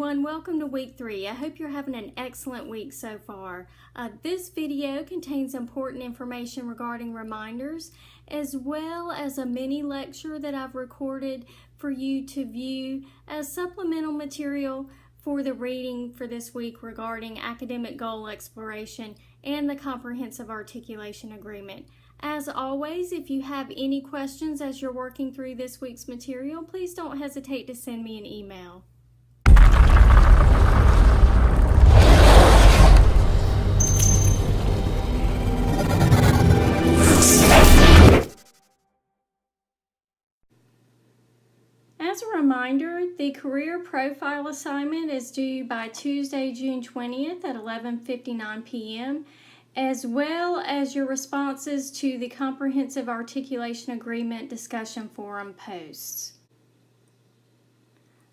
everyone, welcome to week 3. I hope you're having an excellent week so far. This video contains important information regarding reminders as well as a mini lecture that I've recorded for you to view as supplemental material for the reading for this week regarding academic goal exploration and the Comprehensive Articulation Agreement. As always, if you have any questions as you're working through this week's material, please don't hesitate to send me an email. As a reminder, the career profile assignment is due by Tuesday, June 20th at 11:59 p.m., as well as your responses to the Comprehensive Articulation Agreement discussion forum posts.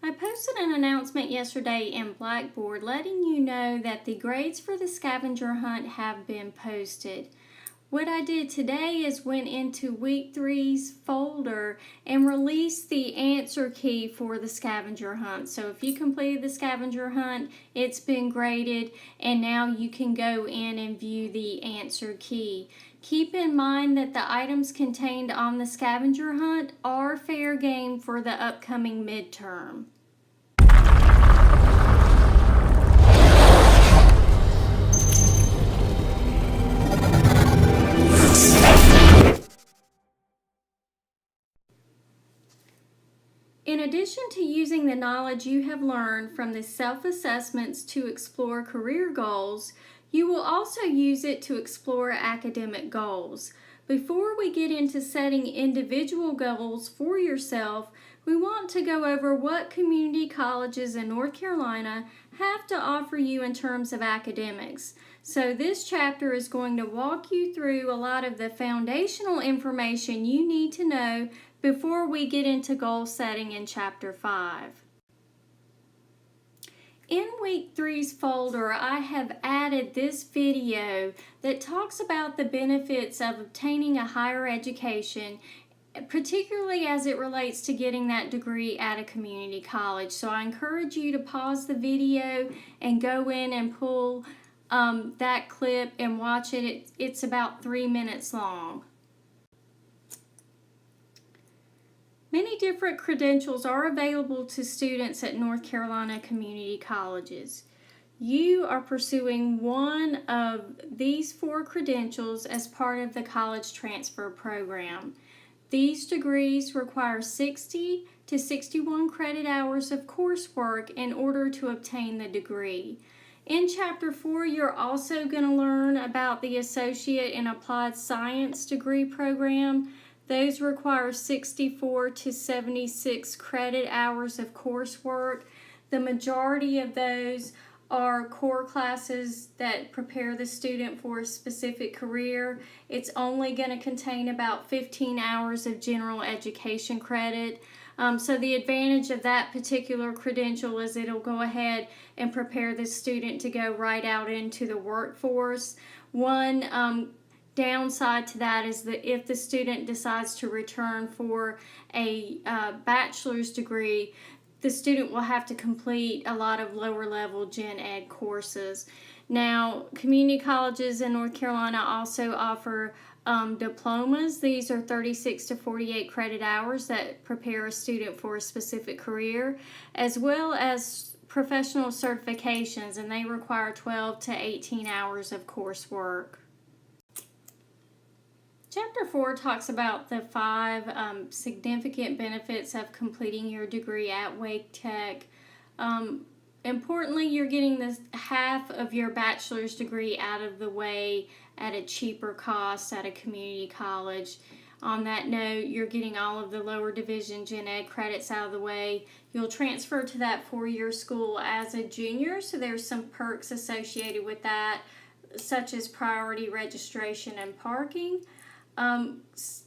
I posted an announcement yesterday in Blackboard letting you know that the grades for the scavenger hunt have been posted. What I did today is went into week 3's folder and released the answer key for the scavenger hunt. So if you completed the scavenger hunt, it's been graded, and now you can go in and view the answer key. Keep in mind that the items contained on the scavenger hunt are fair game for the upcoming midterm. In addition to using the knowledge you have learned from the self-assessments to explore career goals, you will also use it to explore academic goals. Before we get into setting individual goals for yourself, we want to go over what community colleges in North Carolina have to offer you in terms of academics. So this chapter is going to walk you through a lot of the foundational information you need to know before we get into goal setting in Chapter 5. In week 3's folder, I have added this video that talks about the benefits of obtaining a higher education, particularly as it relates to getting that degree at a community college. So I encourage you to pause the video and go in and pull that clip and watch it. It's about 3 minutes long. Many different credentials are available to students at North Carolina community colleges. You are pursuing one of these 4 credentials as part of the college transfer program. These degrees require 60 to 61 credit hours of coursework in order to obtain the degree. In Chapter 4, you're also going to learn about the Associate in Applied Science degree program. Those require 64 to 76 credit hours of coursework. The majority of those are core classes that prepare the student for a specific career. It's only going to contain about 15 hours of general education credit. So the advantage of that particular credential is it'll go ahead and prepare the student to go right out into the workforce. One downside to that is that if the student decides to return for a bachelor's degree, the student will have to complete a lot of lower level gen ed courses. Now, community colleges in North Carolina also offer diplomas. These are 36 to 48 credit hours that prepare a student for a specific career, as well as professional certifications, and they require 12 to 18 hours of coursework. Chapter 4 talks about the 5 significant benefits of completing your degree at Wake Tech. Importantly, you're getting this half of your bachelor's degree out of the way at a cheaper cost at a community college. On that note, you're getting all of the lower division gen ed credits out of the way. You'll transfer to that 4-year school as a junior, so there's some perks associated with that, such as priority registration and parking.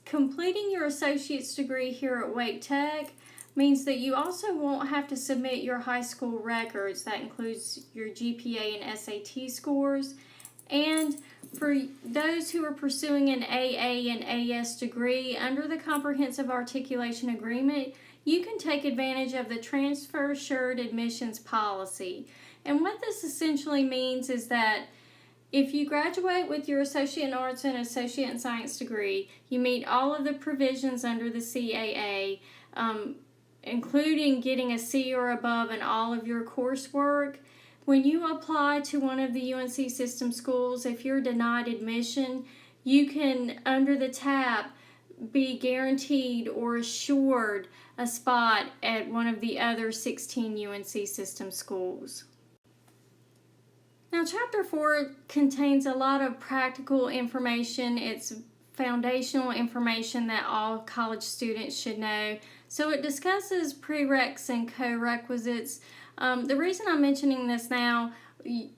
Completing your associate's degree here at Wake Tech means that you also won't have to submit your high school records. That includes your GPA and SAT scores. And for those who are pursuing an AA and AS degree, under the Comprehensive Articulation Agreement, you can take advantage of the Transfer Assured Admissions Policy. And what this essentially means is that if you graduate with your Associate in Arts and Associate in Science degree, you meet all of the provisions under the CAA, including getting a C or above in all of your coursework. When you apply to one of the UNC system schools, if you're denied admission, you can, under the tab, be guaranteed or assured a spot at one of the other 16 UNC system schools. Now, Chapter 4 contains a lot of practical information. It's foundational information that all college students should know. So it discusses prereqs and co-requisites. The reason I'm mentioning this now,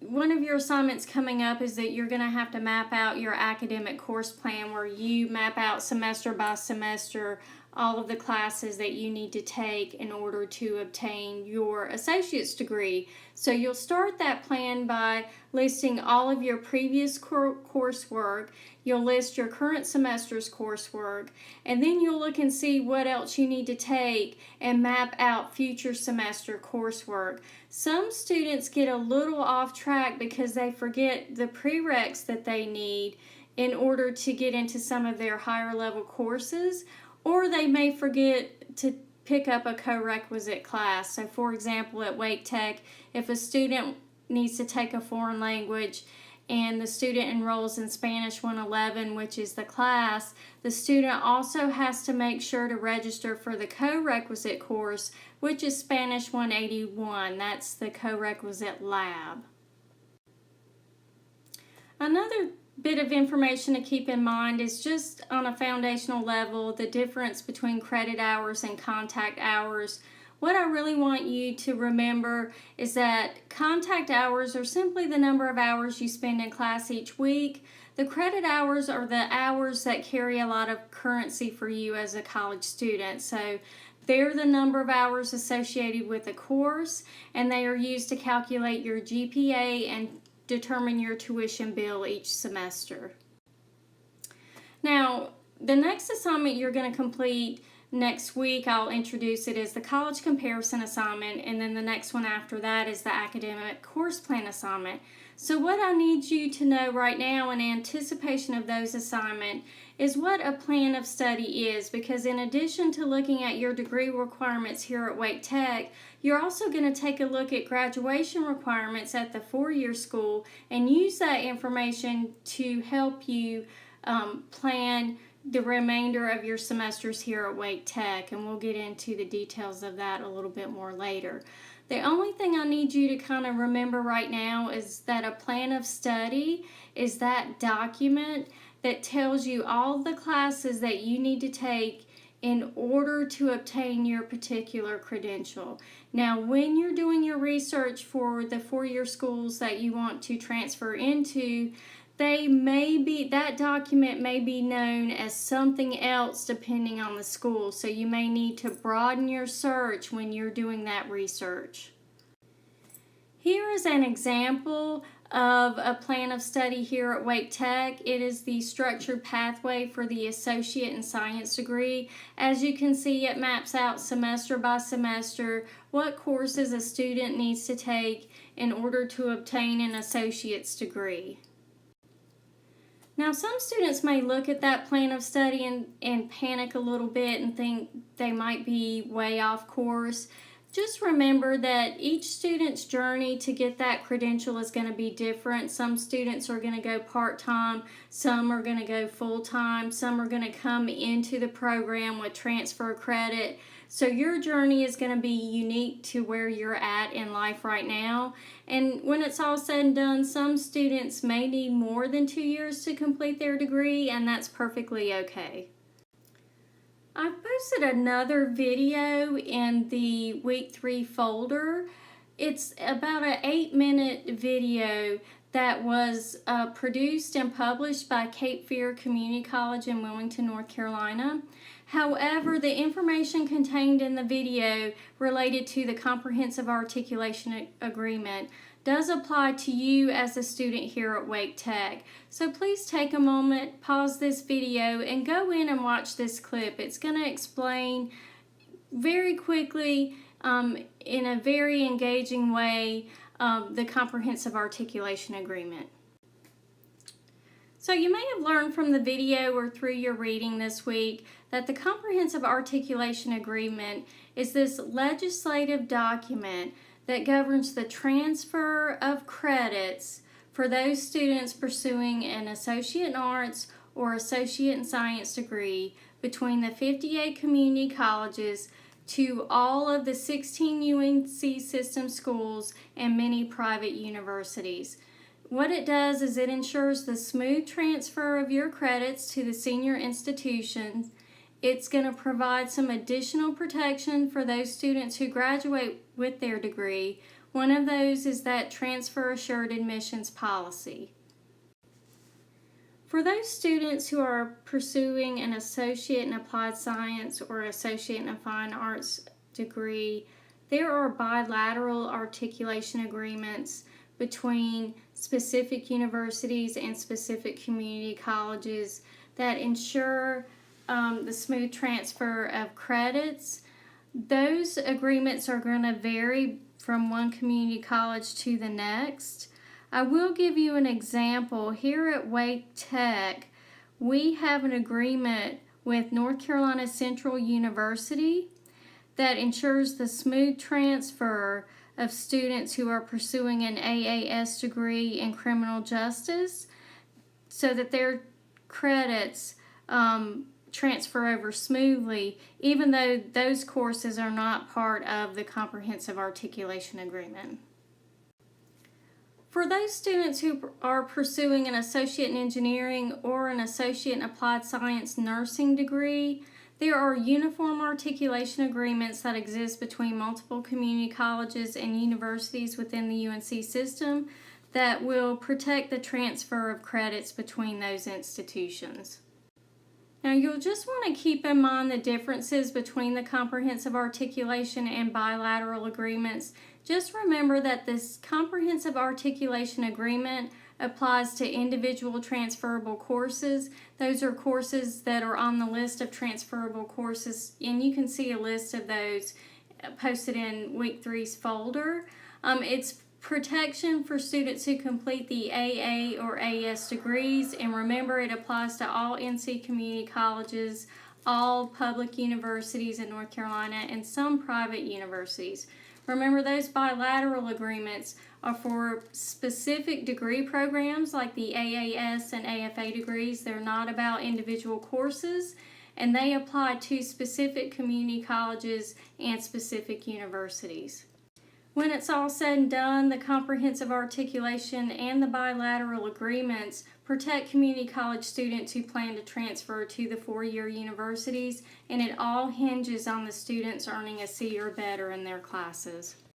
one of your assignments coming up is that you're going to have to map out your academic course plan, where you map out semester by semester all of the classes that you need to take in order to obtain your associate's degree. So you'll start that plan by listing all of your previous coursework. You'll list your current semester's coursework, and then you'll look and see what else you need to take and map out future semester coursework. Some students get a little off track because they forget the prereqs that they need in order to get into some of their higher level courses, or they may forget to pick up a co-requisite class. So for example, at Wake Tech, if a student needs to take a foreign language and the student enrolls in Spanish 111, which is the class, the student also has to make sure to register for the co-requisite course, which is Spanish 181. That's the co-requisite lab. Another bit of information to keep in mind is, just on a foundational level, the difference between credit hours and contact hours. What I really want you to remember is that contact hours are simply the number of hours you spend in class each week. The credit hours are the hours that carry a lot of currency for you as a college student. So they're the number of hours associated with the course, and they are used to calculate your GPA and determine your tuition bill each semester. Now, the next assignment you're going to complete next week, I'll introduce it as the college comparison assignment, and then the next one after that is the academic course plan assignment. So what I need you to know right now in anticipation of those assignments is what a plan of study is, because in addition to looking at your degree requirements here at Wake Tech, you're also going to take a look at graduation requirements at the four-year school and use that information to help you plan the remainder of your semesters here at Wake Tech, and we'll get into the details of that a little bit more later. The only thing I need you to kind of remember right now is that a plan of study is that document that tells you all the classes that you need to take in order to obtain your particular credential. Now, when you're doing your research for the four-year schools that you want to transfer into, that document may be known as something else depending on the school, so you may need to broaden your search when you're doing that research. Here is an example of a plan of study here at Wake Tech. It is the structured pathway for the Associate in Science degree. As you can see, it maps out semester by semester what courses a student needs to take in order to obtain an associate's degree. Now, some students may look at that plan of study and panic a little bit and think they might be way off course. Just remember that each student's journey to get that credential is going to be different. Some students are going to go part-time, some are going to go full-time, some are going to come into the program with transfer credit. So your journey is going to be unique to where you're at in life right now. And when it's all said and done, some students may need more than 2 years to complete their degree, and that's perfectly okay. I've posted another video in the Week 3 folder. It's about an 8-minute video that was produced and published by Cape Fear Community College in Wilmington, North Carolina. However, the information contained in the video related to the Comprehensive Articulation Agreement does apply to you as a student here at Wake Tech. So please take a moment, pause this video, and go in and watch this clip. It's going to explain very quickly, in a very engaging way, the Comprehensive Articulation Agreement. So you may have learned from the video or through your reading this week that the Comprehensive Articulation Agreement is this legislative document that governs the transfer of credits for those students pursuing an Associate in Arts or Associate in Science degree between the 58 community colleges to all of the 16 UNC system schools and many private universities. What it does is it ensures the smooth transfer of your credits to the senior institutions. It's going to provide some additional protection for those students who graduate with their degree. One of those is that transfer assured admissions policy. For those students who are pursuing an Associate in Applied Science or Associate in Fine Arts degree, there are bilateral articulation agreements between specific universities and specific community colleges that ensure the smooth transfer of credits. Those agreements are going to vary from one community college to the next. I will give you an example. Here at Wake Tech, we have an agreement with North Carolina Central University that ensures the smooth transfer of students who are pursuing an AAS degree in criminal justice so that their credits transfer over smoothly, even though those courses are not part of the Comprehensive Articulation Agreement. For those students who are pursuing an Associate in Engineering or an Associate in Applied Science nursing degree, there are uniform articulation agreements that exist between multiple community colleges and universities within the UNC system that will protect the transfer of credits between those institutions. Now, you'll just want to keep in mind the differences between the comprehensive articulation and bilateral agreements. Just remember that this comprehensive articulation agreement applies to individual transferable courses. Those are courses that are on the list of transferable courses, and you can see a list of those posted in Week 3's folder. It's protection for students who complete the AA or AS degrees, and remember it applies to all NC community colleges, all public universities in North Carolina, and some private universities. Remember, those bilateral agreements are for specific degree programs like the AAS and AFA degrees. They're not about individual courses, and they apply to specific community colleges and specific universities. When it's all said and done, the comprehensive articulation and the bilateral agreements protect community college students who plan to transfer to the four-year universities, and it all hinges on the students earning a C or better in their classes.